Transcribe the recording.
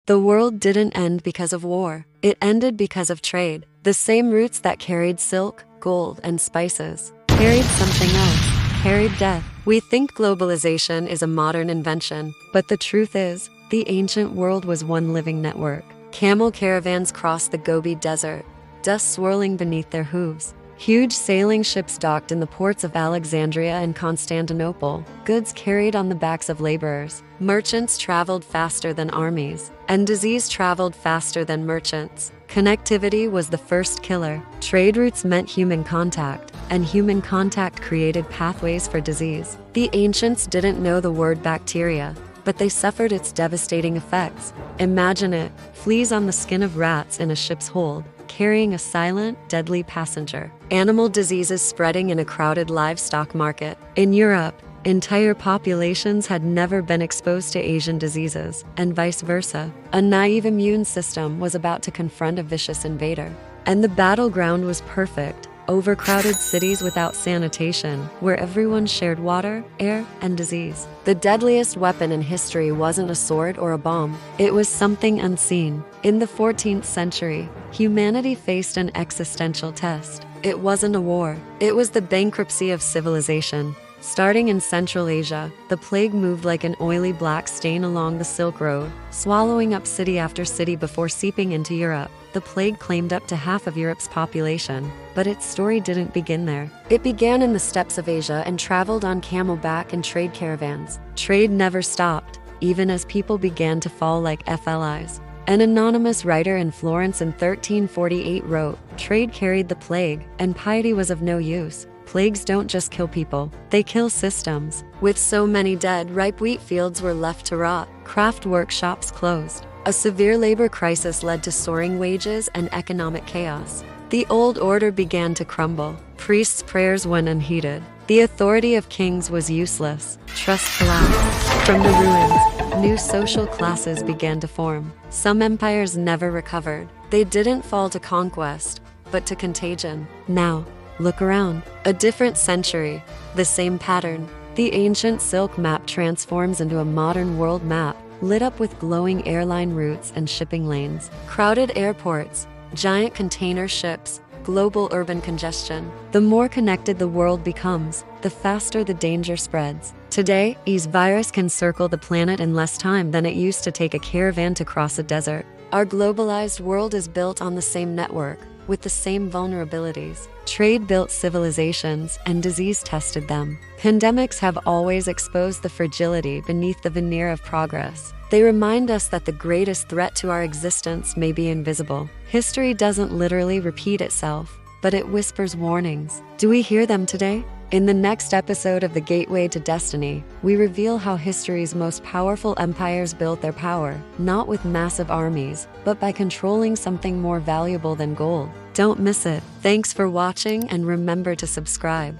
The world didn't end because of war. It ended because of trade. The same routes that carried silk, gold, and spices carried something else, carried death. We think globalization is a modern invention, but the truth is, the ancient world was one living network. Camel caravans crossed the Gobi Desert, dust swirling beneath their hooves. Huge sailing ships docked in the ports of Alexandria and Constantinople, goods carried on the backs of laborers. Merchants traveled faster than armies, and disease traveled faster than merchants. Connectivity was the first killer. Trade routes meant human contact, and human contact created pathways for disease. The ancients didn't know the word bacteria, but they suffered its devastating effects. Imagine it, fleas on the skin of rats in a ship's hold, carrying a silent, deadly passenger. Animal diseases spreading in a crowded livestock market. In Europe, entire populations had never been exposed to Asian diseases, and vice versa. A naive immune system was about to confront a vicious invader. And the battleground was perfect. Overcrowded cities without sanitation, where everyone shared water, air, and disease. The deadliest weapon in history wasn't a sword or a bomb. It was something unseen. In the 14th century, humanity faced an existential test. It wasn't a war. It was the bankruptcy of civilization. Starting in Central Asia, the plague moved like an oily black stain along the Silk Road, swallowing up city after city before seeping into Europe. The plague claimed up to half of Europe's population, but its story didn't begin there. It began in the steppes of Asia and traveled on camelback and trade caravans. Trade never stopped, even as people began to fall like flies. An anonymous writer in Florence in 1348 wrote, "Trade carried the plague, and piety was of no use. Plagues don't just kill people, they kill systems." With so many dead, ripe wheat fields were left to rot. Craft workshops closed. A severe labor crisis led to soaring wages and economic chaos. The old order began to crumble. Priests' prayers went unheeded. The authority of kings was useless. Trust collapsed. From the ruins, new social classes began to form. Some empires never recovered. They didn't fall to conquest, but to contagion. Now, look around. A different century, the same pattern. The ancient silk map transforms into a modern world map, lit up with glowing airline routes and shipping lanes. Crowded airports, giant container ships, global urban congestion. The more connected the world becomes, the faster the danger spreads. Today, a virus can circle the planet in less time than it used to take a caravan to cross a desert. Our globalized world is built on the same network, with the same vulnerabilities. Trade built civilizations, and disease tested them. Pandemics have always exposed the fragility beneath the veneer of progress. They remind us that the greatest threat to our existence may be invisible. History doesn't literally repeat itself, but it whispers warnings. Do we hear them today? In the next episode of The Gateway to Destiny, we reveal how history's most powerful empires built their power, not with massive armies, but by controlling something more valuable than gold. Don't miss it. Thanks for watching, and remember to subscribe.